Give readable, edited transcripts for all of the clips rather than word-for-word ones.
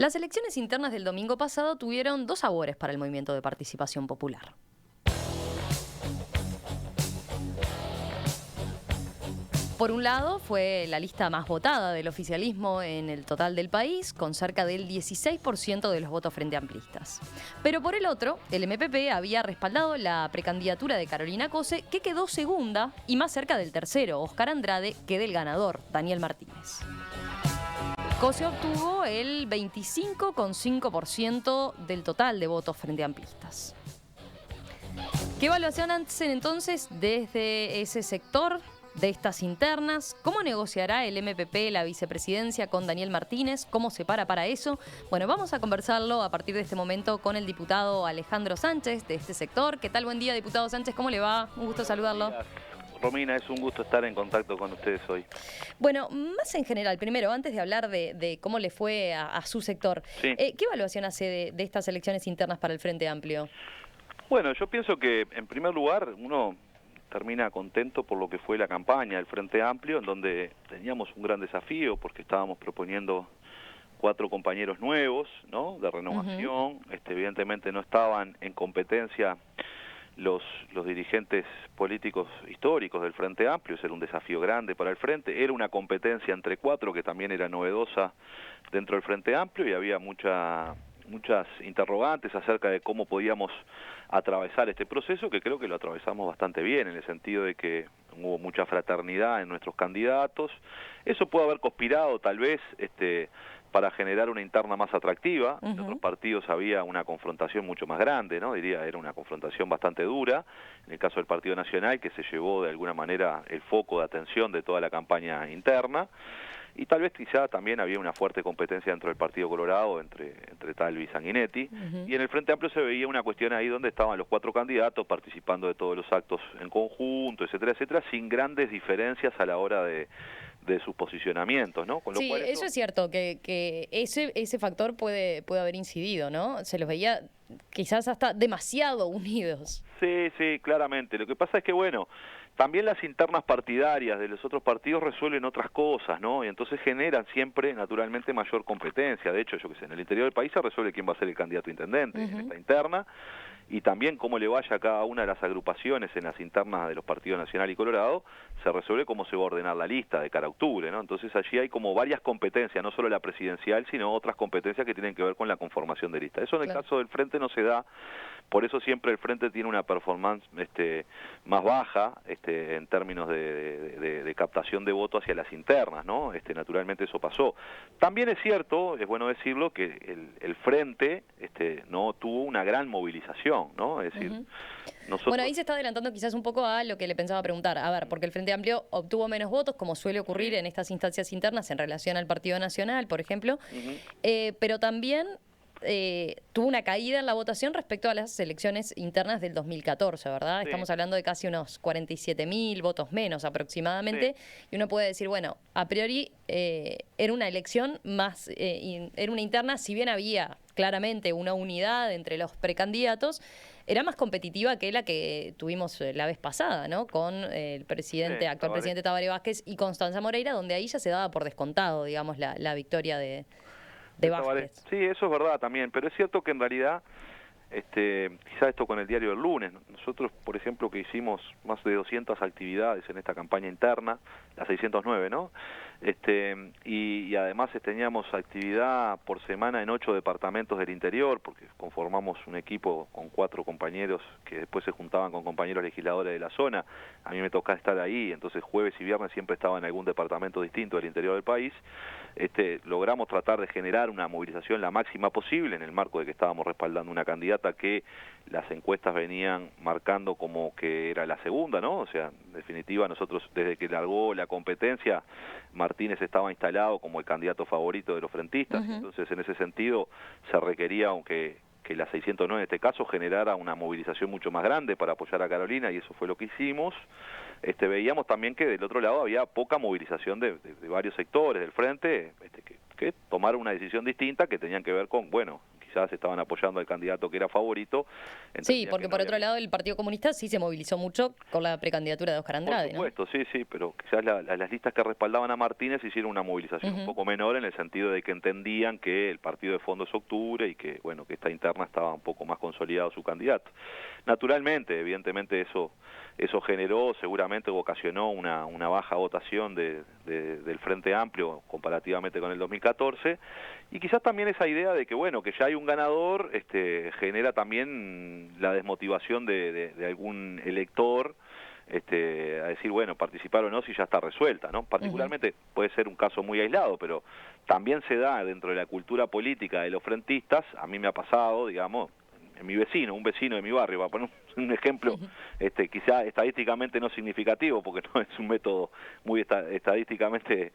Las elecciones internas del domingo pasado tuvieron dos sabores para el Movimiento de Participación Popular. Por un lado, fue la lista más votada del oficialismo en el total del país, con cerca del 16% de los votos frente amplistas. Pero por el otro, el MPP había respaldado la precandidatura de Carolina Cose, que quedó segunda y más cerca del tercero, Oscar Andrade, que del ganador, Daniel Martínez. Cose obtuvo el 25,5% del total de votos frente amplistas. ¿Qué evaluación hacen entonces desde ese sector de estas internas? ¿Cómo negociará el MPP la vicepresidencia con Daniel Martínez? ¿Cómo se para eso? Bueno, vamos a conversarlo a partir de este momento con el diputado Alejandro Sánchez de este sector. ¿Qué tal? Buen día, diputado Sánchez. ¿Cómo le va? Un gusto saludarlo. Romina, es un gusto estar en contacto con ustedes hoy. Bueno, más en general, primero, antes de hablar de cómo le fue a su sector, Sí. ¿qué evaluación hace de estas elecciones internas para el Frente Amplio? Bueno, yo pienso que, en primer lugar, uno termina contento por lo que fue la campaña del Frente Amplio, en donde teníamos un gran desafío, porque estábamos proponiendo 4 compañeros nuevos, ¿no?, de renovación. Evidentemente no estaban en competencia los dirigentes políticos históricos del Frente Amplio. Ese era un desafío grande para el Frente. Era una competencia entre 4 que también era novedosa dentro del Frente Amplio, y había muchas interrogantes acerca de cómo podíamos atravesar este proceso, que creo que lo atravesamos bastante bien, en el sentido de que hubo mucha fraternidad en nuestros candidatos. Eso puede haber conspirado tal vez para generar una interna más atractiva. En otros partidos había una confrontación mucho más grande, ¿no? Diría, era una confrontación bastante dura. En el caso del Partido Nacional, que se llevó de alguna manera el foco de atención de toda la campaña interna. Y tal vez quizá también había una fuerte competencia dentro del Partido Colorado entre Talvi y Sanguinetti. Y en el Frente Amplio se veía una cuestión ahí donde estaban los 4 candidatos participando de todos los actos en conjunto, etcétera, etcétera, sin grandes diferencias a la hora de sus posicionamientos, ¿no? Con lo cual eso es cierto, que ese factor puede haber incidido, ¿no? Se los veía quizás hasta demasiado unidos. Sí, claramente. Lo que pasa es que, bueno, también las internas partidarias de los otros partidos resuelven otras cosas, ¿no? Y entonces generan siempre, naturalmente, mayor competencia. De hecho, yo qué sé, en el interior del país se resuelve quién va a ser el candidato a intendente en esta interna, y también cómo le vaya a cada una de las agrupaciones en las internas de los partidos Nacional y Colorado, se resuelve cómo se va a ordenar la lista de cara a octubre, ¿no? Entonces allí hay como varias competencias, no solo la presidencial, sino otras competencias que tienen que ver con la conformación de lista. Eso en el caso del Frente no se da. Por eso siempre el Frente tiene una performance más baja en términos de captación de votos hacia las internas, ¿no? Naturalmente eso pasó. También es cierto, es bueno decirlo, que el Frente no tuvo una gran movilización, ¿no? Es decir, nosotros... Bueno, ahí se está adelantando quizás un poco a lo que le pensaba preguntar. A ver, porque el Frente Amplio obtuvo menos votos, como suele ocurrir en estas instancias internas en relación al Partido Nacional, por ejemplo, pero también tuvo una caída en la votación respecto a las elecciones internas del 2014, ¿verdad? Sí. Estamos hablando de casi unos 47.000 votos menos aproximadamente, y uno puede decir, bueno, a priori era una elección más, era una interna, si bien había claramente una unidad entre los precandidatos, era más competitiva que la que tuvimos la vez pasada, ¿no? Con el presidente, actual presidente Tabaré Vázquez y Constanza Moreira, donde ahí ya se daba por descontado, digamos, la victoria de Vázquez. Sí, eso es verdad también, pero es cierto que en realidad, quizá esto con el diario del lunes, nosotros, por ejemplo, que hicimos más de 200 actividades en esta campaña interna, las 609, ¿no? Y además teníamos actividad por semana en 8 departamentos del interior, porque conformamos un equipo con 4 compañeros que después se juntaban con compañeros legisladores de la zona. A mí me tocaba estar ahí, entonces jueves y viernes siempre estaba en algún departamento distinto del interior del país. Logramos tratar de generar una movilización la máxima posible en el marco de que estábamos respaldando una candidata que las encuestas venían marcando como que era la segunda, ¿no? O sea, en definitiva, nosotros desde que largó la competencia, Martínez estaba instalado como el candidato favorito de los frentistas. Entonces en ese sentido se requería, aunque que la 609 en este caso generara una movilización mucho más grande para apoyar a Carolina, y eso fue lo que hicimos. Veíamos también que del otro lado había poca movilización de varios sectores del Frente que tomaron una decisión distinta, que tenían que ver con, bueno, quizás estaban apoyando al candidato que era favorito. Sí, porque por otro lado el Partido Comunista sí se movilizó mucho con la precandidatura de Oscar Andrade, por supuesto, ¿no? Sí, pero quizás las listas que respaldaban a Martínez hicieron una movilización un poco menor en el sentido de que entendían que el partido de fondo es Octubre y que, bueno, que esta interna estaba un poco más consolidado su candidato. Naturalmente, evidentemente eso generó, seguramente ocasionó una baja votación del Frente Amplio comparativamente con el 2014, y quizás también esa idea de que, bueno, que ya hay un ganador, genera también la desmotivación de algún elector, a decir, bueno, participar o no si ya está resuelta, ¿no? Particularmente puede ser un caso muy aislado, pero también se da dentro de la cultura política de los frentistas. A mí me ha pasado, digamos, en mi vecino, un vecino de mi barrio, para poner un ejemplo, quizá estadísticamente no significativo, porque no es un método muy estadísticamente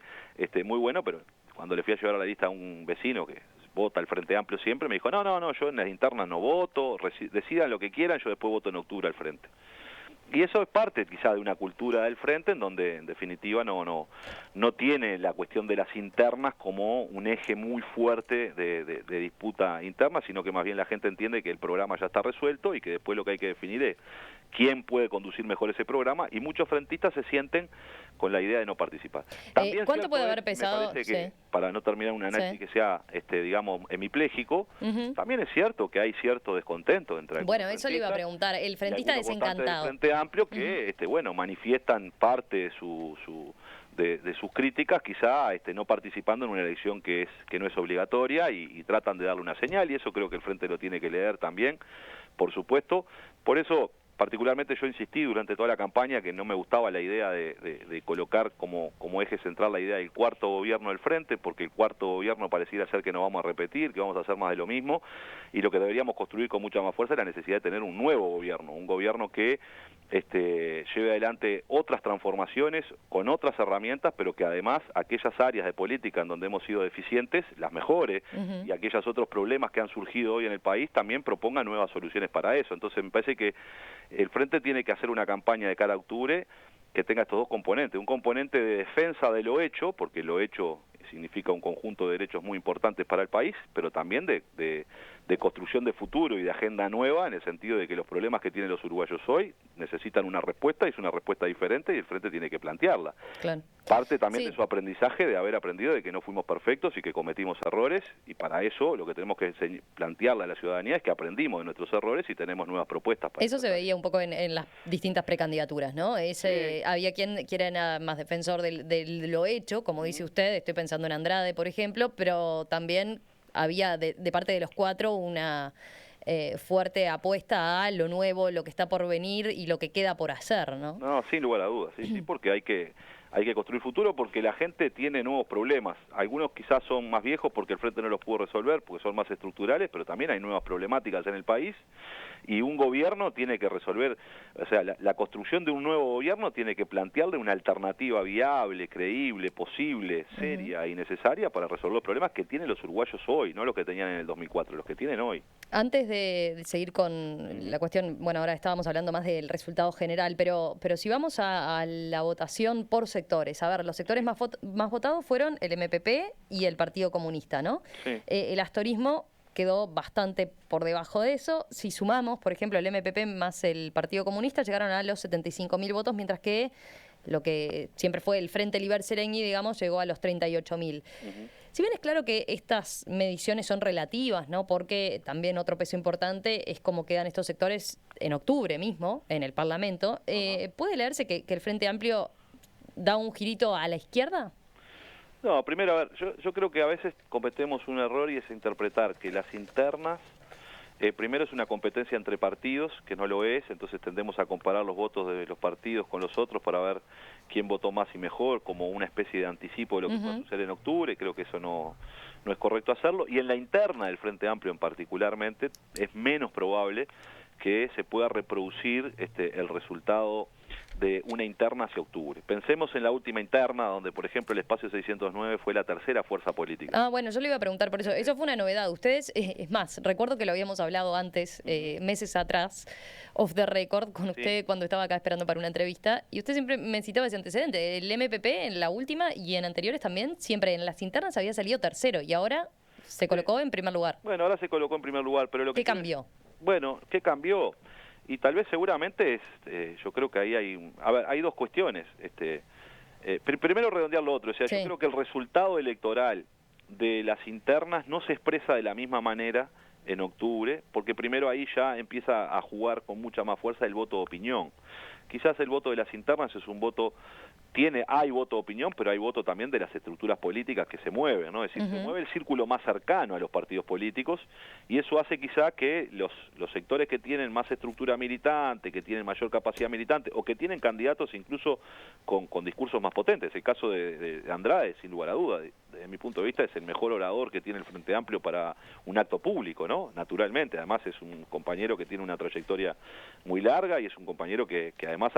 muy bueno, pero cuando le fui a llevar a la lista a un vecino que vota el Frente Amplio siempre, me dijo, no, yo en las internas no voto, decidan lo que quieran, yo después voto en octubre al Frente. Y eso es parte quizá de una cultura del Frente en donde en definitiva no tiene la cuestión de las internas como un eje muy fuerte de disputa interna, sino que más bien la gente entiende que el programa ya está resuelto y que después lo que hay que definir es quién puede conducir mejor ese programa, y muchos frentistas se sienten con la idea de no participar. También ¿cuánto puede haber pesado? Me parece que, para no terminar un análisis que sea, digamos, hemipléjico, también es cierto que hay cierto descontento entre Bueno, eso le iba a preguntar, el frentista desencantado. Del Frente Amplio que, bueno, manifiestan parte de de sus críticas, quizá no participando en una elección que no es obligatoria, y tratan de darle una señal, y eso creo que el Frente lo tiene que leer también, por supuesto. Por eso, particularmente yo insistí durante toda la campaña que no me gustaba la idea de colocar como eje central la idea del cuarto gobierno del Frente, porque el cuarto gobierno pareciera ser que no vamos a repetir, que vamos a hacer más de lo mismo, y lo que deberíamos construir con mucha más fuerza es la necesidad de tener un nuevo gobierno, un gobierno que lleve adelante otras transformaciones con otras herramientas, pero que además aquellas áreas de política en donde hemos sido deficientes las mejore, y aquellos otros problemas que han surgido hoy en el país también propongan nuevas soluciones para eso. Entonces me parece que el Frente tiene que hacer una campaña de cara a octubre que tenga estos dos componentes, un componente de defensa de lo hecho, porque lo hecho significa un conjunto de derechos muy importantes para el país, pero también de construcción de futuro y de agenda nueva, en el sentido de que los problemas que tienen los uruguayos hoy necesitan una respuesta, y es una respuesta diferente, y el Frente tiene que plantearla. Claro. Parte también de su aprendizaje, de haber aprendido de que no fuimos perfectos y que cometimos errores, y para eso lo que tenemos que plantearle a la ciudadanía es que aprendimos de nuestros errores y tenemos nuevas propuestas. Eso se veía un poco en las distintas precandidaturas, ¿no? Había quien era más defensor de lo hecho, como dice usted, estoy pensando en Andrade, por ejemplo, pero también había de parte de los cuatro una fuerte apuesta a lo nuevo, lo que está por venir y lo que queda por hacer, ¿no? No, sin lugar a dudas, sí, porque hay que construir futuro, porque la gente tiene nuevos problemas. Algunos quizás son más viejos porque el Frente no los pudo resolver, porque son más estructurales, pero también hay nuevas problemáticas en el país, y un gobierno tiene que resolver, o sea, la construcción de un nuevo gobierno tiene que plantearle una alternativa viable, creíble, posible, seria y necesaria para resolver los problemas que tienen los uruguayos hoy, no los que tenían en el 2004, los que tienen hoy. Antes de seguir con la cuestión, bueno, ahora estábamos hablando más del resultado general, pero si vamos a la votación por sectores, a ver, los sectores más votados fueron el MPP y el Partido Comunista, ¿no? Sí. El astorismo quedó bastante por debajo de eso. Si sumamos, por ejemplo, el MPP más el Partido Comunista, llegaron a los 75.000 votos, mientras que lo que siempre fue el Frente Liber Serengui, digamos, llegó a los 38.000. Si bien es claro que estas mediciones son relativas, ¿no? Porque también otro peso importante es cómo quedan estos sectores en octubre mismo, en el Parlamento. ¿Puede leerse que el Frente Amplio da un girito a la izquierda? No, primero, a ver, yo creo que a veces cometemos un error, y es interpretar que las internas, primero es una competencia entre partidos, que no lo es, entonces tendemos a comparar los votos de los partidos con los otros para ver quién votó más y mejor, como una especie de anticipo de lo que puede suceder en octubre. Creo que eso no es correcto hacerlo, y en la interna del Frente Amplio en particularmente es menos probable que se pueda reproducir el resultado de una interna hacia octubre. Pensemos en la última interna, donde, por ejemplo, el Espacio 609 fue la tercera fuerza política. Ah, bueno, yo le iba a preguntar por eso. Eso fue una novedad. Ustedes, es más, recuerdo que lo habíamos hablado antes, meses atrás, off the record, con usted cuando estaba acá esperando para una entrevista, y usted siempre me citaba ese antecedente. El MPP en la última y en anteriores también, siempre en las internas había salido tercero, y ahora se colocó en primer lugar. Bueno, ahora se colocó en primer lugar, pero lo que... ¿Qué cambió? Bueno, ¿qué cambió? Y tal vez seguramente yo creo que ahí hay dos cuestiones. Primero redondear lo otro, o sea, Sí. yo creo que el resultado electoral de las internas no se expresa de la misma manera en octubre, porque primero ahí ya empieza a jugar con mucha más fuerza el voto de opinión. Quizás el voto de las internas es un voto, hay voto de opinión, pero hay voto también de las estructuras políticas que se mueven, ¿no? Es decir, se mueve el círculo más cercano a los partidos políticos, y eso hace quizá que los sectores que tienen más estructura militante, que tienen mayor capacidad militante, o que tienen candidatos incluso con discursos más potentes. El caso de Andrade, sin lugar a duda, desde mi punto de vista, es el mejor orador que tiene el Frente Amplio para un acto público, ¿no? Naturalmente, además es un compañero que tiene una trayectoria muy larga y es un compañero que además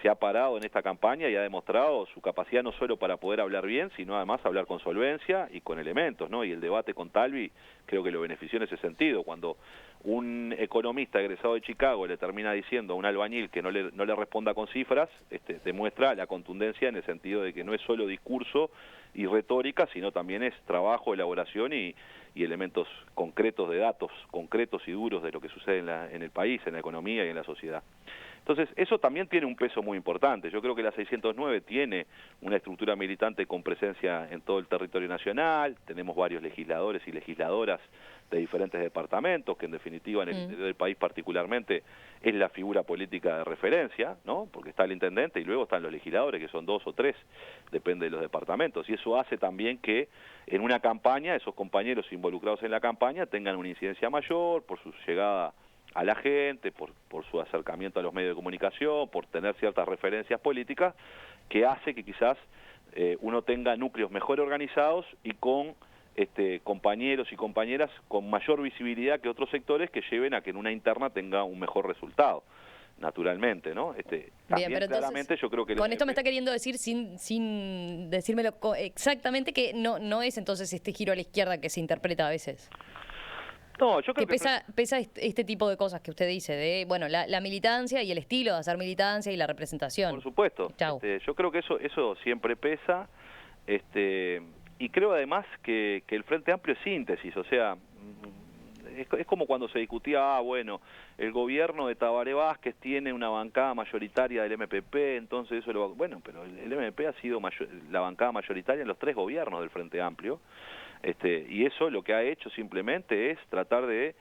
se ha parado en esta campaña y ha demostrado su capacidad no solo para poder hablar bien, sino además hablar con solvencia y con elementos, ¿no? Y el debate con Talvi creo que lo benefició en ese sentido. Cuando un economista egresado de Chicago le termina diciendo a un albañil que no le responda con cifras, demuestra la contundencia en el sentido de que no es solo discurso y retórica, sino también es trabajo, elaboración y elementos concretos de datos concretos y duros de lo que sucede en el país, en la economía y en la sociedad. Entonces, eso también tiene un peso muy importante. Yo creo que la 609 tiene una estructura militante con presencia en todo el territorio nacional, tenemos varios legisladores y legisladoras de diferentes departamentos, que en definitiva en el interior del país particularmente es la figura política de referencia, ¿no? Porque está el intendente y luego están los legisladores, que son 2 o 3, depende de los departamentos, y eso hace también que en una campaña esos compañeros involucrados en la campaña tengan una incidencia mayor por su llegada a la gente, por su acercamiento a los medios de comunicación, por tener ciertas referencias políticas, que hace que quizás uno tenga núcleos mejor organizados y con compañeros y compañeras con mayor visibilidad que otros sectores que lleven a que en una interna tenga un mejor resultado, naturalmente, ¿no? También pero claramente entonces, yo creo que... Con esto me está queriendo decir, sin decírmelo exactamente, que no es entonces este giro a la izquierda que se interpreta a veces. No, yo creo que pesa este tipo de cosas que usted dice, de la militancia y el estilo de hacer militancia y la representación. Por supuesto. Chau. Yo creo que eso siempre pesa, y creo además que el Frente Amplio es síntesis, o sea, es como cuando se discutía, bueno, el gobierno de Tabaré Vázquez tiene una bancada mayoritaria del MPP, entonces eso lo... Bueno, pero el MPP ha sido la bancada mayoritaria en los 3 gobiernos del Frente Amplio, y eso lo que ha hecho simplemente es tratar de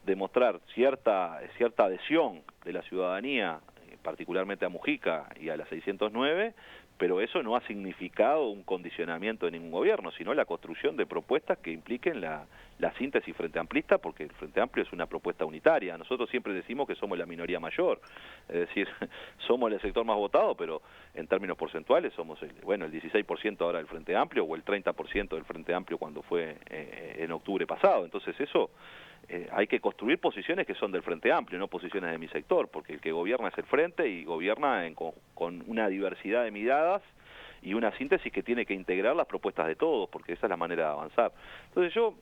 demostrar cierta adhesión de la ciudadanía, particularmente a Mujica y a la 609, pero eso no ha significado un condicionamiento de ningún gobierno, sino la construcción de propuestas que impliquen la síntesis frente amplista, porque el Frente Amplio es una propuesta unitaria. Nosotros siempre decimos que somos la minoría mayor, es decir, somos el sector más votado, pero en términos porcentuales somos el 16% ahora del Frente Amplio, o el 30% del Frente Amplio cuando fue en octubre pasado. Entonces eso... hay que construir posiciones que son del Frente Amplio, no posiciones de mi sector, porque el que gobierna es el Frente y gobierna con una diversidad de miradas y una síntesis que tiene que integrar las propuestas de todos, porque esa es la manera de avanzar. Entonces yo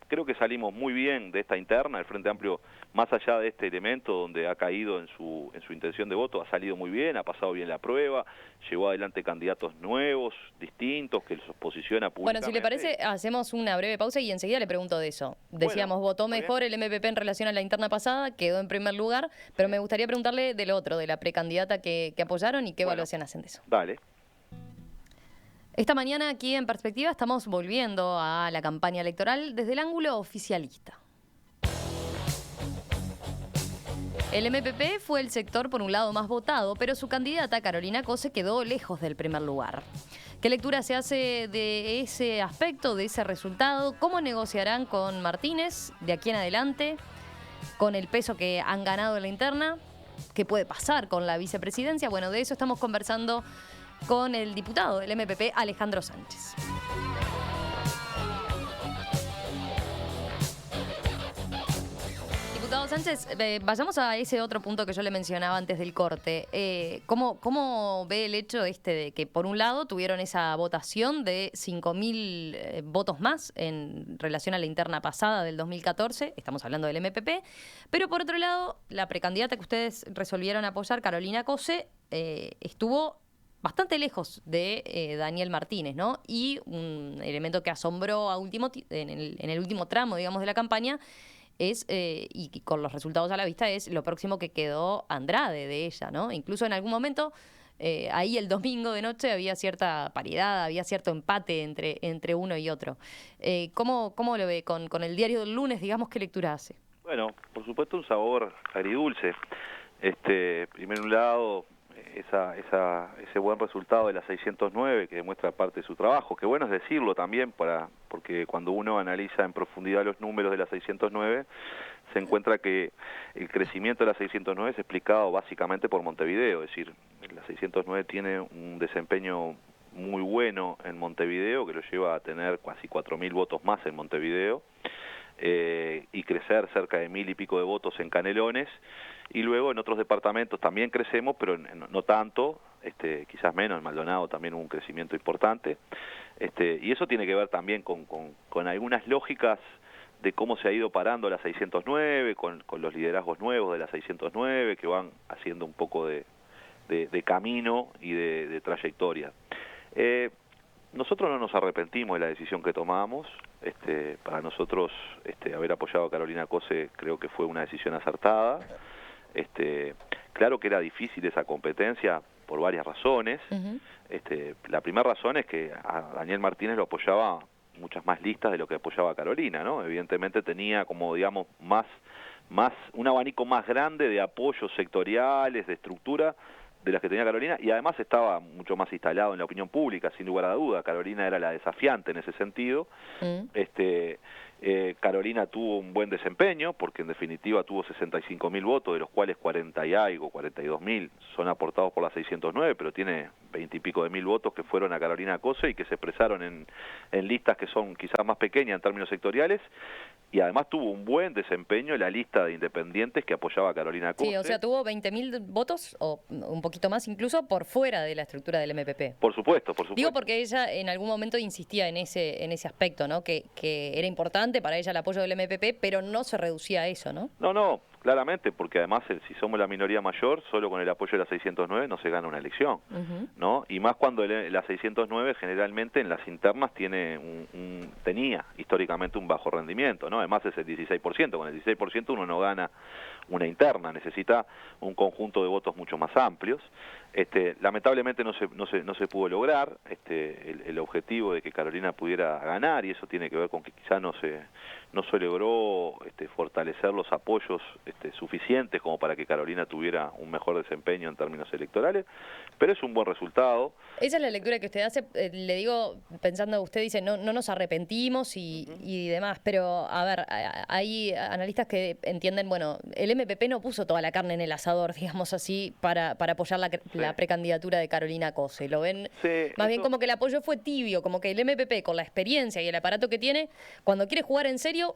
creo que salimos muy bien de esta interna, el Frente Amplio, más allá de este elemento donde ha caído en su intención de voto, ha salido muy bien, ha pasado bien la prueba, llevó adelante candidatos nuevos, distintos, que los posiciona públicamente. Bueno, si le parece, hacemos una breve pausa y enseguida le pregunto de eso. Decíamos, votó mejor el MPP en relación a la interna pasada, quedó en primer lugar, pero me gustaría preguntarle del otro, de la precandidata que apoyaron y qué evaluación hacen de eso. Dale. Esta mañana aquí en Perspectiva estamos volviendo a la campaña electoral desde el ángulo oficialista. El MPP fue el sector por un lado más votado, pero su candidata, Carolina Cose, quedó lejos del primer lugar. ¿Qué lectura se hace de ese aspecto, de ese resultado? ¿Cómo negociarán con Martínez de aquí en adelante, con el peso que han ganado en la interna? ¿Qué puede pasar con la vicepresidencia? Bueno, de eso estamos conversando con el diputado del MPP, Alejandro Sánchez. Diputado Sánchez, vayamos a ese otro punto que yo le mencionaba antes del corte. ¿Cómo ve el hecho de que, por un lado, tuvieron esa votación de 5.000 votos más en relación a la interna pasada del 2014? Estamos hablando del MPP. Pero, por otro lado, la precandidata que ustedes resolvieron apoyar, Carolina Cose, estuvo bastante lejos de Daniel Martínez, ¿no? Y un elemento que asombró en el último tramo, digamos, de la campaña es, y con los resultados a la vista, es lo próximo que quedó Andrade de ella, ¿no? Incluso en algún momento, ahí el domingo de noche había cierta paridad, había cierto empate entre uno y otro. ¿Cómo lo ve? Con el diario del lunes, digamos, ¿qué lectura hace? Bueno, por supuesto un sabor agridulce. Primero un lado, ese buen resultado de la 609 que demuestra parte de su trabajo, que bueno es decirlo también, porque cuando uno analiza en profundidad los números de la 609, se encuentra que el crecimiento de la 609 es explicado básicamente por Montevideo, es decir, la 609 tiene un desempeño muy bueno en Montevideo, que lo lleva a tener casi 4.000 votos más en Montevideo, y crecer cerca de 1.000 y pico de votos en Canelones, y luego en otros departamentos también crecemos, pero no tanto, quizás menos. En Maldonado también hubo un crecimiento importante, y eso tiene que ver también con algunas lógicas de cómo se ha ido parando la 609, con los liderazgos nuevos de la 609, que van haciendo un poco de camino y de trayectoria. Nosotros no nos arrepentimos de la decisión que tomamos. Para nosotros haber apoyado a Carolina Cose creo que fue una decisión acertada. Claro que era difícil esa competencia por varias razones. La primera razón es que a Daniel Martínez lo apoyaba muchas más listas de lo que apoyaba a Carolina, ¿no? Evidentemente tenía como, digamos, un abanico más grande de apoyos sectoriales, de estructura, de las que tenía Carolina, y además estaba mucho más instalado en la opinión pública, sin lugar a duda. Carolina era la desafiante en ese sentido. Carolina tuvo un buen desempeño, porque en definitiva tuvo 65.000 votos, de los cuales 40 y algo, 42.000 son aportados por la 609, pero tiene 20 y pico de mil votos que fueron a Carolina Cose y que se expresaron en listas que son quizás más pequeñas en términos sectoriales, y además tuvo un buen desempeño en la lista de independientes que apoyaba a Carolina Cose. Sí, o sea, tuvo 20.000 votos, o un poquito más incluso, por fuera de la estructura del MPP. Por supuesto, por supuesto. Digo porque ella en algún momento insistía en ese aspecto, ¿no? Que era importante para ella el apoyo del MPP, pero no se reducía a eso, ¿no? No, claramente, porque además si somos la minoría mayor, solo con el apoyo de la 609 no se gana una elección, ¿no? Y más cuando la 609 generalmente en las internas tenía históricamente un bajo rendimiento, ¿no? Además es el 16%, con el 16% uno no gana una interna, necesita un conjunto de votos mucho más amplios. Lamentablemente no se pudo lograr el objetivo de que Carolina pudiera ganar, y eso tiene que ver con que quizá no se logró fortalecer los apoyos suficientes como para que Carolina tuviera un mejor desempeño en términos electorales, pero es un buen resultado. Esa es la lectura que usted hace, le digo, pensando, usted dice, no nos arrepentimos y demás, pero a ver, hay analistas que entienden, bueno, el MPP no puso toda la carne en el asador, digamos así, para apoyar la precandidatura de Carolina Cose. Lo ven más bien como que el apoyo fue tibio, como que el MPP, con la experiencia y el aparato que tiene, cuando quiere jugar en serio,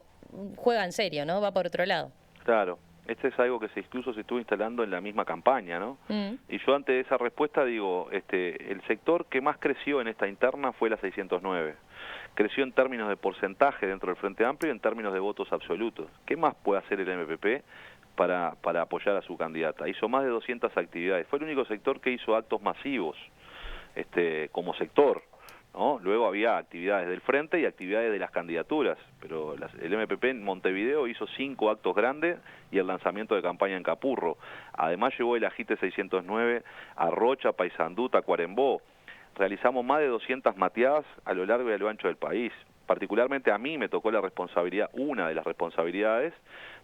juega en serio, ¿no? Va por otro lado. Claro. Es algo que incluso se estuvo instalando en la misma campaña, ¿no? Y yo ante esa respuesta digo, el sector que más creció en esta interna fue la 609. Creció en términos de porcentaje dentro del Frente Amplio y en términos de votos absolutos. ¿Qué más puede hacer el MPP para apoyar a su candidata? Hizo más de 200 actividades. Fue el único sector que hizo actos masivos como sector, ¿no? Luego había actividades del frente y actividades de las candidaturas, pero el MPP en Montevideo hizo 5 actos grandes y el lanzamiento de campaña en Capurro. Además llevó el agite 609 a Rocha, Paysandú, Tacuarembó. Realizamos más de 200 mateadas a lo largo y a lo ancho del país. Particularmente a mí me tocó una de las responsabilidades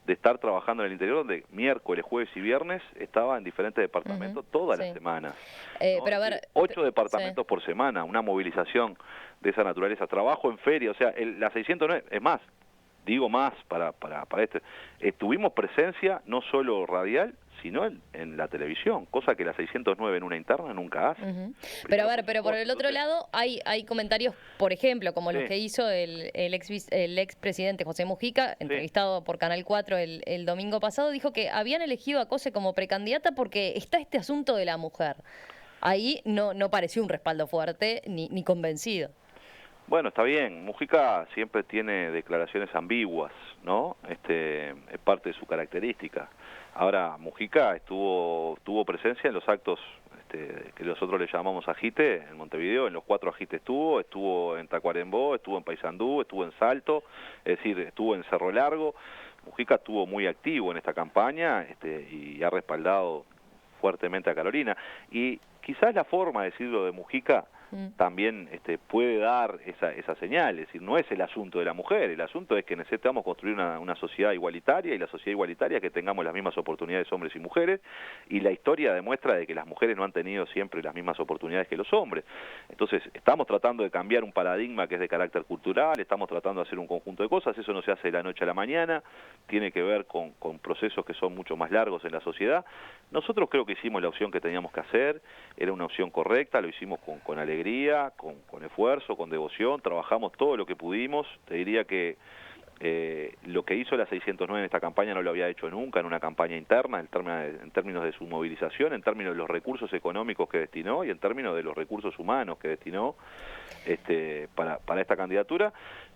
de estar trabajando en el interior, donde miércoles, jueves y viernes estaba en diferentes departamentos todas las semanas. ¿No? Pero a ver, 8 departamentos por semana, una movilización de esa naturaleza. Trabajo en feria, o sea, la 609, es más, digo más para tuvimos presencia no solo radial, sino en la televisión, cosa que la 609 en una interna nunca hace. Pero a ver, pero por el otro lado hay comentarios, por ejemplo, como los que hizo el expresidente José Mujica, entrevistado por Canal 4 el domingo pasado, dijo que habían elegido a Cose como precandidata porque está este asunto de la mujer. Ahí no pareció un respaldo fuerte ni convencido. Bueno, está bien. Mujica siempre tiene declaraciones ambiguas, ¿no? Es parte de su característica. Ahora, Mujica tuvo presencia en los actos que nosotros le llamamos ajite, en Montevideo, en los 4 ajites estuvo en Tacuarembó, estuvo en Paysandú, estuvo en Salto, es decir, estuvo en Cerro Largo. Mujica estuvo muy activo en esta campaña y ha respaldado fuertemente a Carolina. Y quizás la forma de decirlo de Mujica también puede dar esa señal, es decir, no es el asunto de la mujer, el asunto es que necesitamos construir una sociedad igualitaria, y la sociedad igualitaria es que tengamos las mismas oportunidades hombres y mujeres, y la historia demuestra de que las mujeres no han tenido siempre las mismas oportunidades que los hombres. Entonces, estamos tratando de cambiar un paradigma que es de carácter cultural, estamos tratando de hacer un conjunto de cosas, eso no se hace de la noche a la mañana, tiene que ver con procesos que son mucho más largos en la sociedad. Nosotros creo que hicimos la opción que teníamos que hacer, era una opción correcta, lo hicimos con alegría, con esfuerzo, con devoción, trabajamos todo lo que pudimos. Te diría que lo que hizo la 609 en esta campaña no lo había hecho nunca en una campaña interna, en términos de su movilización, en términos de los recursos económicos que destinó y en términos de los recursos humanos que destinó para esta candidatura.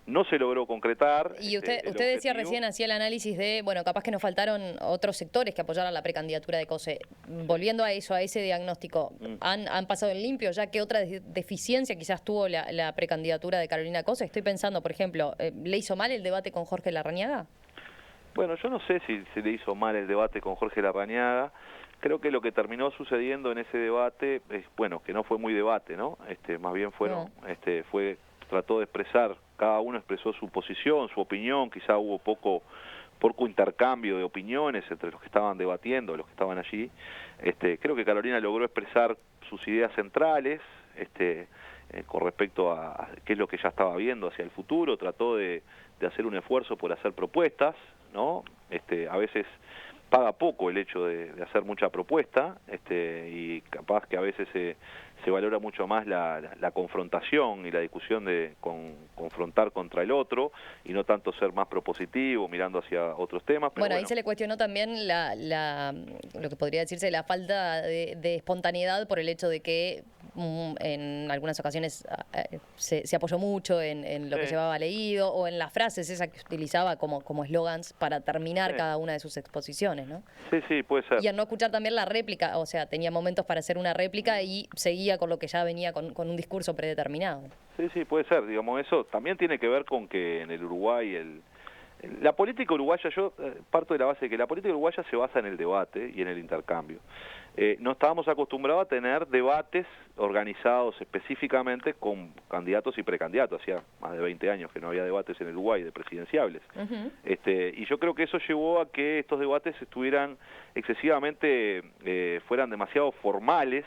No se logró concretar. Y usted decía recién, hacía el análisis de, bueno, capaz que nos faltaron otros sectores que apoyaran la precandidatura de COSE. Volviendo a eso, a ese diagnóstico, ¿han pasado en limpio ya? ¿Qué otra deficiencia quizás tuvo la precandidatura de Carolina COSE? Estoy pensando, por ejemplo, ¿le hizo mal el debate con Jorge Larrañaga? Bueno, yo no sé si se le hizo mal el debate con Jorge Larrañaga. Creo que lo que terminó sucediendo en ese debate es, bueno, que no fue muy debate, ¿no? Más bien trató de expresar, cada uno expresó su posición, su opinión, quizá hubo poco intercambio de opiniones entre los que estaban debatiendo, los que estaban allí. Creo que Carolina logró expresar sus ideas centrales, con respecto a qué es lo que ya estaba viendo hacia el futuro, trató de hacer un esfuerzo por hacer propuestas, ¿no? A veces paga poco el hecho de hacer mucha propuesta, y capaz que a veces se valora mucho más la confrontación y la discusión de confrontar contra el otro, y no tanto ser más propositivo, mirando hacia otros temas. Pero bueno, ahí se le cuestionó también lo que podría decirse la falta de espontaneidad por el hecho de que en algunas ocasiones se apoyó mucho en lo que llevaba leído o en las frases esas que utilizaba como eslogans para terminar cada una de sus exposiciones, ¿no? Sí, puede ser. Y al no escuchar también la réplica, o sea, tenía momentos para hacer una réplica y seguía con lo que ya venía con un discurso predeterminado. Sí, puede ser, digamos, eso también tiene que ver con que en el Uruguay la política uruguaya, yo parto de la base de que la política uruguaya se basa en el debate y en el intercambio. No estábamos acostumbrados a tener debates organizados específicamente con candidatos y precandidatos. Hacía más de 20 años que no había debates en el Uruguay de presidenciables. Y yo creo que eso llevó a que estos debates estuvieran excesivamente, fueran demasiado formales,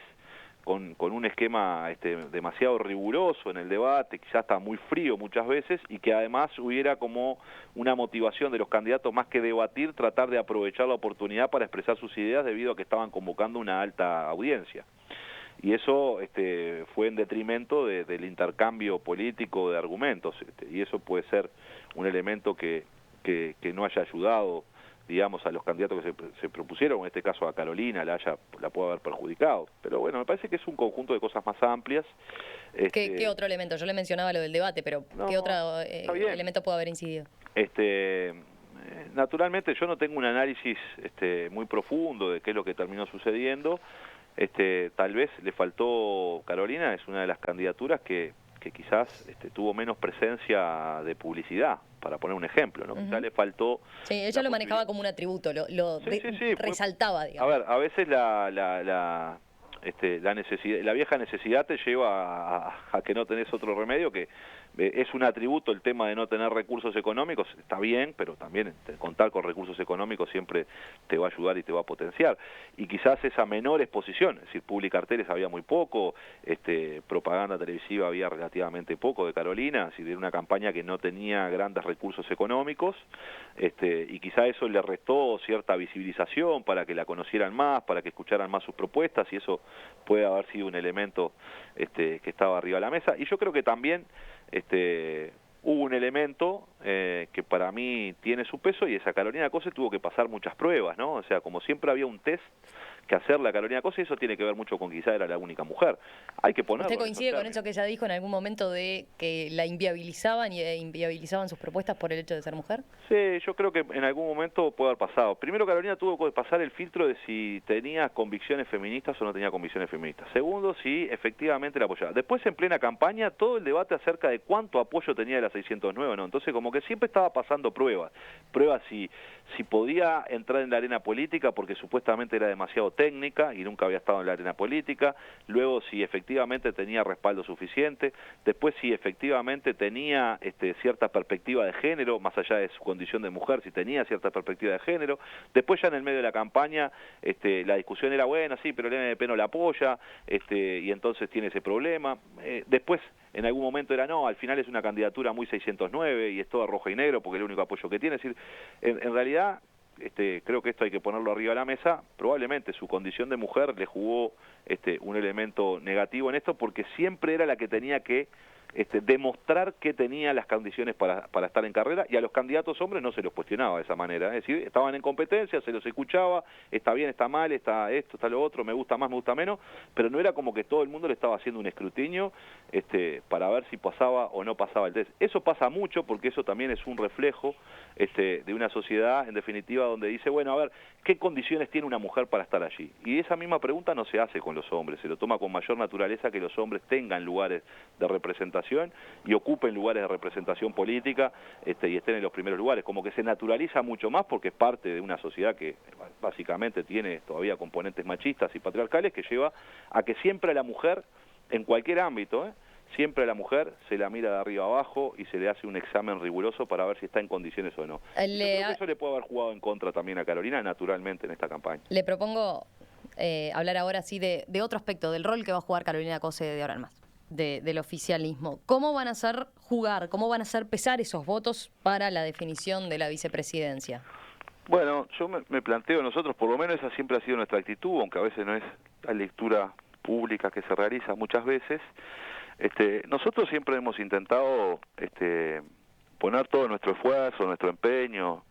con un esquema demasiado riguroso en el debate, quizás está muy frío muchas veces, y que además hubiera como una motivación de los candidatos, más que debatir, tratar de aprovechar la oportunidad para expresar sus ideas debido a que estaban convocando una alta audiencia. Y eso fue en detrimento del intercambio político de argumentos, y eso puede ser un elemento que no haya ayudado, digamos, a los candidatos que se propusieron, en este caso a Carolina, la puede haber perjudicado. Pero bueno, me parece que es un conjunto de cosas más amplias. ¿Qué otro elemento? Yo le mencionaba lo del debate, pero ¿qué otro elemento puede haber incidido? Naturalmente yo no tengo un análisis muy profundo de qué es lo que terminó sucediendo. Tal vez le faltó, Carolina es una de las candidaturas que quizás tuvo menos presencia de publicidad, para poner un ejemplo, ¿no? Quizás le faltó... Sí, ella lo manejaba como un atributo, resaltaba, digamos. A ver, a veces la vieja necesidad te lleva a que no tenés otro remedio, que es un atributo el tema de no tener recursos económicos, está bien, pero también contar con recursos económicos siempre te va a ayudar y te va a potenciar. Y quizás esa menor exposición, es decir, publicarteles había muy poco, propaganda televisiva había relativamente poco de Carolina, es decir, era una campaña que no tenía grandes recursos económicos, y quizá eso le restó cierta visibilización para que la conocieran más, para que escucharan más sus propuestas, y eso puede haber sido un elemento que estaba arriba de la mesa. Y yo creo que también hubo un elemento que para mí tiene su peso, y esa Carolina COSE tuvo que pasar muchas pruebas, ¿no? O sea, como siempre había un test que hacerle a Carolina Cose, eso tiene que ver mucho con quizá era la única mujer. Hay que ponerlo. ¿Usted coincide con eso que ella dijo en algún momento de que la inviabilizaban y inviabilizaban sus propuestas por el hecho de ser mujer? Sí, yo creo que en algún momento puede haber pasado. Primero, Carolina tuvo que pasar el filtro de si tenía convicciones feministas o no tenía convicciones feministas. Segundo, si efectivamente la apoyaba. Después, en plena campaña, todo el debate acerca de cuánto apoyo tenía de la 609 o no. Entonces, como que siempre estaba pasando pruebas si podía entrar en la arena política porque supuestamente era demasiado técnica y nunca había estado en la arena política, luego si efectivamente tenía respaldo suficiente, después si efectivamente tenía cierta perspectiva de género, más allá de su condición de mujer, si tenía cierta perspectiva de género, después ya en el medio de la campaña la discusión era buena, sí, pero el MDP no la apoya, y entonces tiene ese problema, después en algún momento era no, al final es una candidatura muy 609 y es todo rojo y negro porque es el único apoyo que tiene. Es decir, en realidad, creo que esto hay que ponerlo arriba de la mesa, probablemente su condición de mujer le jugó un elemento negativo en esto porque siempre era la que tenía que demostrar que tenía las condiciones para estar en carrera y a los candidatos hombres no se los cuestionaba de esa manera, es decir, estaban en competencia, se los escuchaba, está bien, está mal, está esto, está lo otro, me gusta más, me gusta menos, pero no era como que todo el mundo le estaba haciendo un escrutinio para ver si pasaba o no pasaba el test. Eso pasa mucho porque eso también es un reflejo de una sociedad, en definitiva, donde dice, bueno, a ver, ¿qué condiciones tiene una mujer para estar allí? Y esa misma pregunta no se hace con los hombres, se lo toma con mayor naturaleza que los hombres tengan lugares de representación y ocupen lugares de representación política y estén en los primeros lugares, como que se naturaliza mucho más porque es parte de una sociedad que básicamente tiene todavía componentes machistas y patriarcales que lleva a que siempre a la mujer, en cualquier ámbito, siempre a la mujer se la mira de arriba abajo y se le hace un examen riguroso para ver si está en condiciones o no. Yo creo que eso le puede haber jugado en contra también a Carolina, naturalmente, en esta campaña. Le propongo hablar ahora sí de otro aspecto, del rol que va a jugar Carolina Cose de ahora en más, del oficialismo. ¿Cómo van a hacer jugar, cómo van a hacer pesar esos votos para la definición de la vicepresidencia? Bueno, yo me planteo, nosotros por lo menos esa siempre ha sido nuestra actitud, aunque a veces no es la lectura pública que se realiza muchas veces. Nosotros siempre hemos intentado poner todo nuestro esfuerzo, nuestro empeño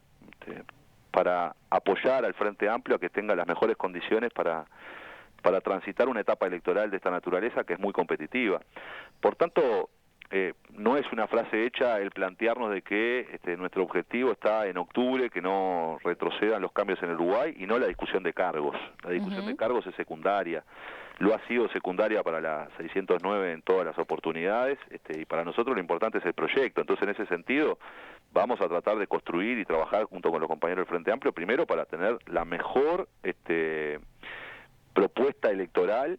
para apoyar al Frente Amplio a que tenga las mejores condiciones para transitar una etapa electoral de esta naturaleza que es muy competitiva. Por tanto, no es una frase hecha el plantearnos de que nuestro objetivo está en octubre, que no retrocedan los cambios en el Uruguay y no la discusión de cargos. La discusión de cargos es secundaria. Lo ha sido secundaria para la 609 en todas las oportunidades y para nosotros lo importante es el proyecto. Entonces, en ese sentido, vamos a tratar de construir y trabajar junto con los compañeros del Frente Amplio, primero para tener la mejor propuesta electoral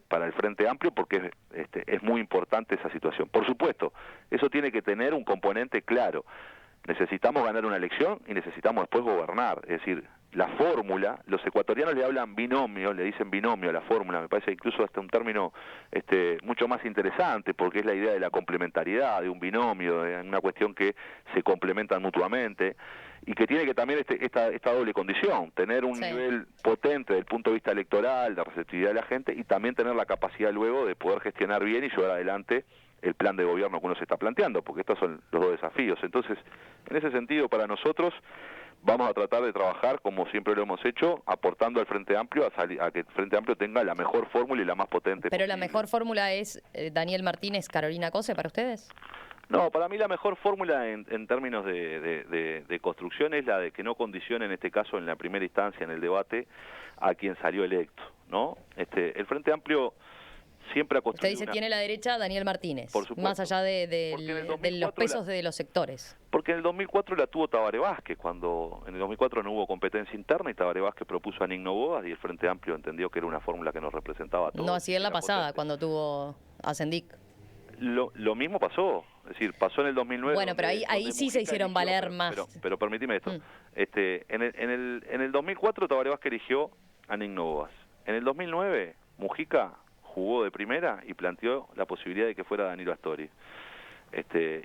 para el Frente Amplio, porque es muy importante esa situación. Por supuesto, eso tiene que tener un componente claro. Necesitamos ganar una elección y necesitamos después gobernar. Es decir, la fórmula, los ecuatorianos le hablan binomio, le dicen binomio a la fórmula, me parece incluso hasta un término mucho más interesante, porque es la idea de la complementariedad, de un binomio, de una cuestión que se complementan mutuamente, y que tiene que también esta doble condición, tener un nivel potente desde el punto de vista electoral, de receptividad de la gente, y también tener la capacidad luego de poder gestionar bien y llevar adelante el plan de gobierno que uno se está planteando, porque estos son los dos desafíos. Entonces, en ese sentido, para nosotros, vamos a tratar de trabajar, como siempre lo hemos hecho, aportando al Frente Amplio a que el Frente Amplio tenga la mejor fórmula y la más potente ¿Pero posible. la mejor fórmula es Daniel Martínez, Carolina Cose para ustedes? No, para mí la mejor fórmula en términos de construcción es la de que no condicione, en este caso, en la primera instancia, en el debate, a quien salió electo, ¿no? El Frente Amplio siempre ha construido. Usted dice, tiene la derecha Daniel Martínez, por supuesto, más allá de los pesos de los sectores. Porque en el 2004 la tuvo Tabaré Vázquez, cuando en el 2004 no hubo competencia interna y Tabaré Vázquez propuso a Nigno Boas y el Frente Amplio entendió que era una fórmula que nos representaba a todos. No así en la pasada, cuando tuvo a Sendic. Lo mismo pasó, es decir, pasó en el 2009. Bueno, pero ahí sí se hicieron valer más. Pero permíteme esto. En el 2004 Tabaré Vázquez eligió a Nigno Boas. En el 2009 Mujica jugó de primera y planteó la posibilidad de que fuera Danilo Astori.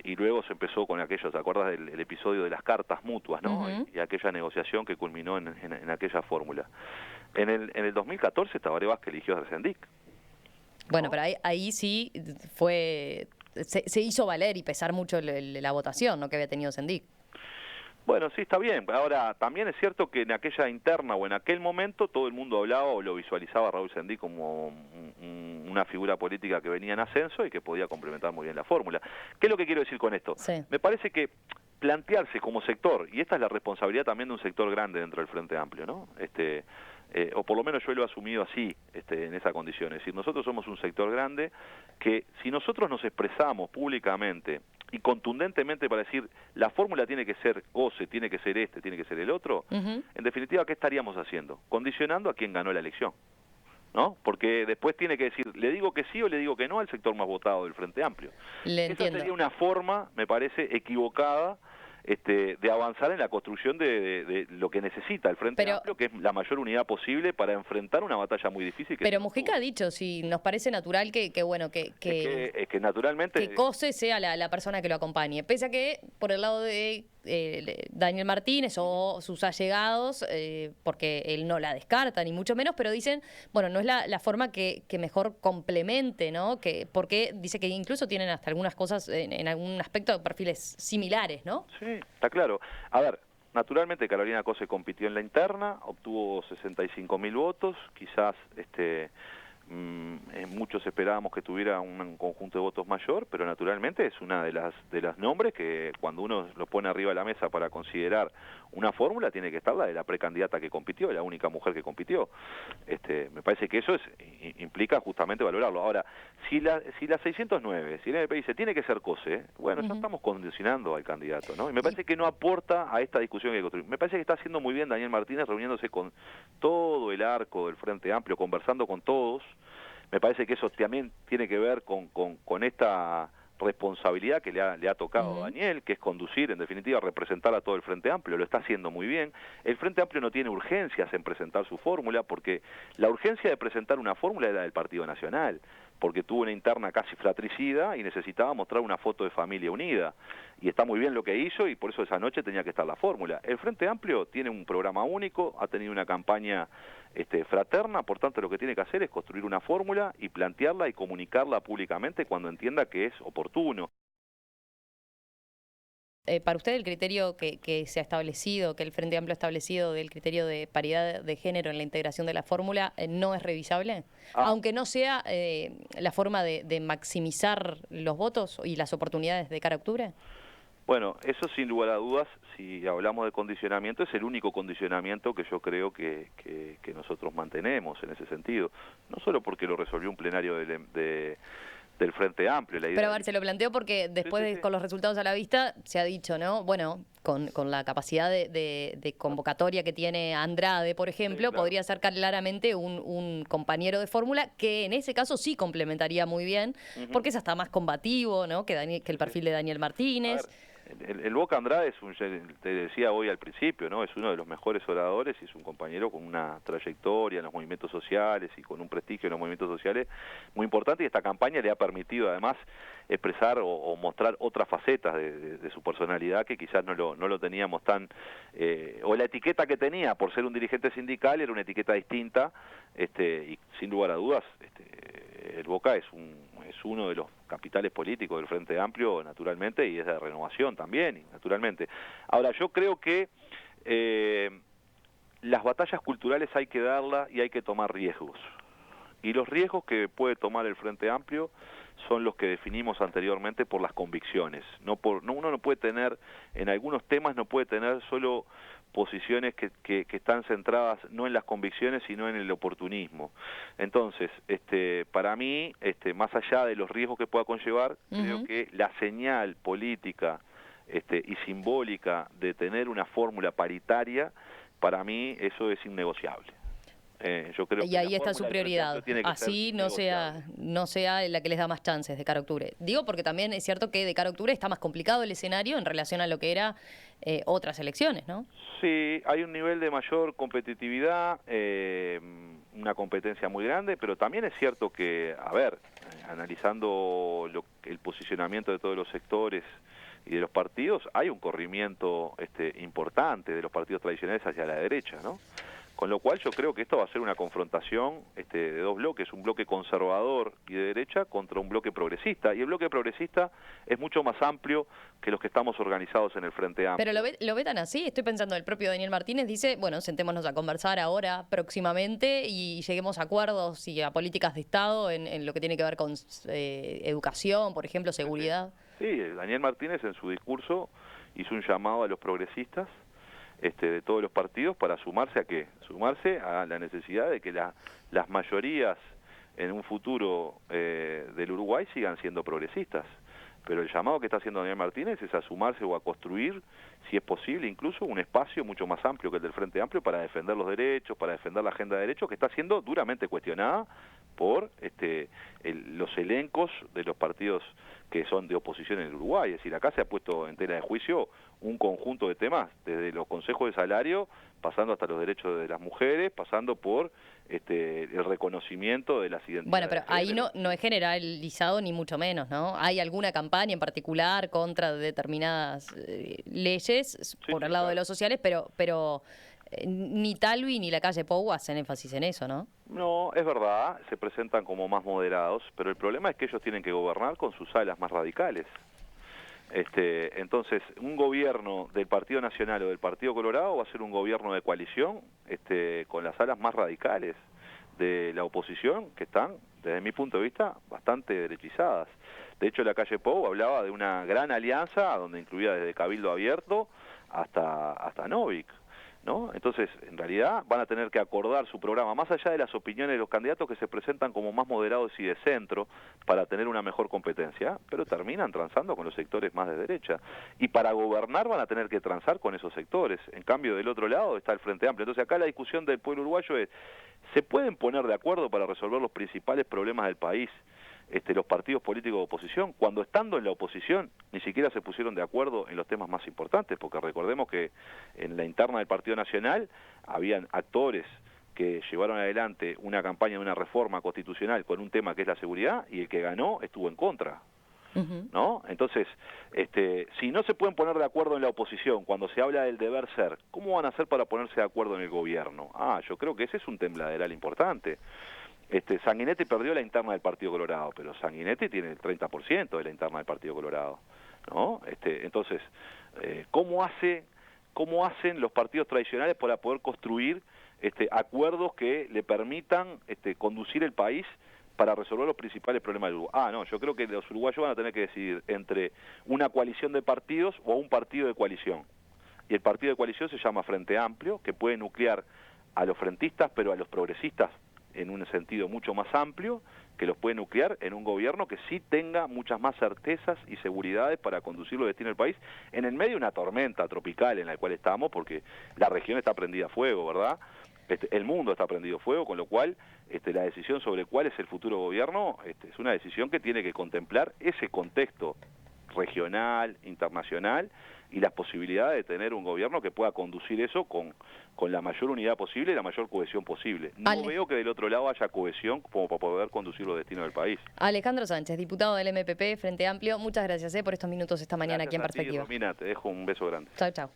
Y luego se empezó con aquello, ¿te acuerdas del episodio de las cartas mutuas, no? Y aquella negociación que culminó en aquella fórmula. En el 2014 Tabaré Vázquez eligió a Sendic. Bueno, pero ahí sí se hizo valer y pesar mucho la votación, ¿no?, que había tenido Sendic. Bueno, sí, está bien. Ahora, también es cierto que en aquella interna o en aquel momento todo el mundo hablaba o lo visualizaba a Raúl Sendí como una figura política que venía en ascenso y que podía complementar muy bien la fórmula. ¿Qué es lo que quiero decir con esto? Sí. Me parece que plantearse como sector, y esta es la responsabilidad también de un sector grande dentro del Frente Amplio, ¿no? O por lo menos yo lo he asumido así, en esa condición. Es decir, nosotros somos un sector grande que si nosotros nos expresamos públicamente y contundentemente para decir la fórmula tiene que ser OCE, tiene que ser tiene que ser el otro, en definitiva, ¿qué estaríamos haciendo? Condicionando a quien ganó la elección, ¿no? Porque después tiene que decir, le digo que sí o le digo que no al sector más votado del Frente Amplio. Esa sería una forma, me parece, equivocada de avanzar en la construcción de lo que necesita el Frente Amplio, que es la mayor unidad posible para enfrentar una batalla muy difícil. Pero Mujica ha dicho, si nos parece natural que naturalmente que Cose sea la persona que lo acompañe, pese a que por el lado de Daniel Martínez o sus allegados, porque él no la descarta ni mucho menos, pero dicen, bueno, no es la forma que mejor complemente, ¿no? Porque dice que incluso tienen hasta algunas cosas en algún aspecto perfiles similares, ¿no? Sí, está claro. A ver, naturalmente Carolina Cose compitió en la interna, obtuvo 65.000 votos, quizás muchos esperábamos que tuviera un conjunto de votos mayor, pero naturalmente es una de las nombres que cuando uno lo pone arriba de la mesa para considerar una fórmula tiene que estar la de la precandidata que compitió, la única mujer que compitió. Me parece que eso implica justamente valorarlo. Ahora, si la 609, si el MP dice tiene que ser Cose, bueno, ya estamos condicionando al candidato, ¿no? Y me parece que no aporta a esta discusión que hay que construir. Me parece que está haciendo muy bien Daniel Martínez reuniéndose con todo el arco del Frente Amplio, conversando con todos. Me parece que eso también tiene que ver con esta responsabilidad que le ha tocado a Daniel, que es conducir, en definitiva, representar a todo el Frente Amplio. Lo está haciendo muy bien. El Frente Amplio no tiene urgencias en presentar su fórmula, porque la urgencia de presentar una fórmula era del Partido Nacional, porque tuvo una interna casi fratricida y necesitaba mostrar una foto de familia unida. Y está muy bien lo que hizo y por eso esa noche tenía que estar la fórmula. El Frente Amplio tiene un programa único, ha tenido una campaña fraterna, por tanto lo que tiene que hacer es construir una fórmula y plantearla y comunicarla públicamente cuando entienda que es oportuno. Para usted el criterio que se ha establecido, que el Frente Amplio ha establecido del criterio de paridad de género en la integración de la fórmula, ¿no es revisable? Aunque no sea la forma de maximizar los votos y las oportunidades de cara a octubre. Bueno, eso sin lugar a dudas, si hablamos de condicionamiento, es el único condicionamiento que yo creo que nosotros mantenemos en ese sentido. No solo porque lo resolvió un plenario del Frente Amplio. La idea. Pero a ver, se lo planteo porque después, con los resultados a la vista, se ha dicho, ¿no? Bueno, con la capacidad de convocatoria que tiene Andrade, por ejemplo, claro, podría ser claramente un compañero de fórmula que en ese caso sí complementaría muy bien, porque es hasta más combativo, ¿no? Que el perfil de Daniel Martínez. El Boca Andrade te decía hoy al principio, ¿no? Es uno de los mejores oradores y es un compañero con una trayectoria en los movimientos sociales y con un prestigio en los movimientos sociales muy importante, y esta campaña le ha permitido además expresar o mostrar otras facetas de su personalidad que quizás no lo teníamos tan... o la etiqueta que tenía por ser un dirigente sindical era una etiqueta distinta, y sin lugar a dudas el Boca es uno de los capitales políticos del Frente Amplio, naturalmente, y es de renovación también, naturalmente. Ahora, yo creo que las batallas culturales hay que darlas y hay que tomar riesgos. Y los riesgos que puede tomar el Frente Amplio son los que definimos anteriormente por las convicciones. Uno no puede tener, en algunos temas no puede tener solo posiciones que están centradas no en las convicciones sino en el oportunismo. Entonces, para mí, más allá de los riesgos que pueda conllevar, creo que la señal política y simbólica de tener una fórmula paritaria, para mí eso es innegociable. Yo creo y ahí está su prioridad, así no sea la que les da más chances de cara a octubre. Digo porque también es cierto que de cara a octubre está más complicado el escenario en relación a lo que era otras elecciones, ¿no? Sí, hay un nivel de mayor competitividad, una competencia muy grande, pero también es cierto que, a ver, analizando el posicionamiento de todos los sectores y de los partidos, hay un corrimiento importante de los partidos tradicionales hacia la derecha, ¿no? Con lo cual yo creo que esto va a ser una confrontación de dos bloques, un bloque conservador y de derecha contra un bloque progresista. Y el bloque progresista es mucho más amplio que los que estamos organizados en el Frente Amplio. Pero lo ve tan así. Estoy pensando, el propio Daniel Martínez dice, bueno, sentémonos a conversar ahora, próximamente, y lleguemos a acuerdos y a políticas de Estado en lo que tiene que ver con educación, por ejemplo, seguridad. Sí, Daniel Martínez en su discurso hizo un llamado a los progresistas de todos los partidos para sumarse a qué, sumarse a la necesidad de que las mayorías en un futuro del Uruguay sigan siendo progresistas. Pero el llamado que está haciendo Daniel Martínez es a sumarse o a construir, si es posible, incluso un espacio mucho más amplio que el del Frente Amplio para defender los derechos, para defender la agenda de derechos que está siendo duramente cuestionada por los elencos de los partidos que son de oposición en el Uruguay. Es decir, acá se ha puesto en tela de juicio un conjunto de temas, desde los consejos de salario, pasando hasta los derechos de las mujeres, pasando por el reconocimiento de las identidades. Bueno, pero ahí no es generalizado ni mucho menos, ¿no? ¿Hay alguna campaña en particular contra determinadas leyes Sí, por sí, el lado de claro. los sociales, pero ni Talvi ni la calle Pou hacen énfasis en eso, ¿no? No, es verdad, se presentan como más moderados, pero el problema es que ellos tienen que gobernar con sus alas más radicales. Entonces, un gobierno del Partido Nacional o del Partido Colorado va a ser un gobierno de coalición con las alas más radicales de la oposición, que están, desde mi punto de vista, bastante derechizadas. De hecho, la calle Pou hablaba de una gran alianza, donde incluía desde Cabildo Abierto hasta Novik, ¿no? Entonces, en realidad, van a tener que acordar su programa, más allá de las opiniones de los candidatos que se presentan como más moderados y de centro, para tener una mejor competencia, pero terminan transando con los sectores más de derecha. Y para gobernar van a tener que transar con esos sectores. En cambio, del otro lado está el Frente Amplio. Entonces, acá la discusión del pueblo uruguayo es, ¿se pueden poner de acuerdo para resolver los principales problemas del país los partidos políticos de oposición, cuando estando en la oposición ni siquiera se pusieron de acuerdo en los temas más importantes? Porque recordemos que en la interna del Partido Nacional habían actores que llevaron adelante una campaña de una reforma constitucional con un tema que es la seguridad, y el que ganó estuvo en contra. ¿No? Entonces, si no se pueden poner de acuerdo en la oposición cuando se habla del deber ser, ¿cómo van a hacer para ponerse de acuerdo en el gobierno? Yo creo que ese es un tembladeral importante. Sanguinetti perdió la interna del Partido Colorado, pero Sanguinetti tiene el 30% de la interna del Partido Colorado, ¿no? Entonces, ¿cómo hacen los partidos tradicionales para poder construir acuerdos que le permitan conducir el país para resolver los principales problemas del Uruguay? No, yo creo que los uruguayos van a tener que decidir entre una coalición de partidos o un partido de coalición. Y el partido de coalición se llama Frente Amplio, que puede nuclear a los frentistas, pero a los progresistas en un sentido mucho más amplio, que los puede nuclear en un gobierno que sí tenga muchas más certezas y seguridades para conducir los destinos del país, en el medio de una tormenta tropical en la cual estamos, porque la región está prendida a fuego, ¿verdad? El mundo está prendido a fuego, con lo cual la decisión sobre cuál es el futuro gobierno es una decisión que tiene que contemplar ese contexto regional, internacional, y las posibilidades de tener un gobierno que pueda conducir eso con la mayor unidad posible y la mayor cohesión posible. No veo que del otro lado haya cohesión como para poder conducir los destinos del país. Alejandro Sánchez, diputado del MPP, Frente Amplio, muchas gracias por estos minutos esta mañana aquí en Perspectiva. Romina, te dejo un beso grande. Chau, chau.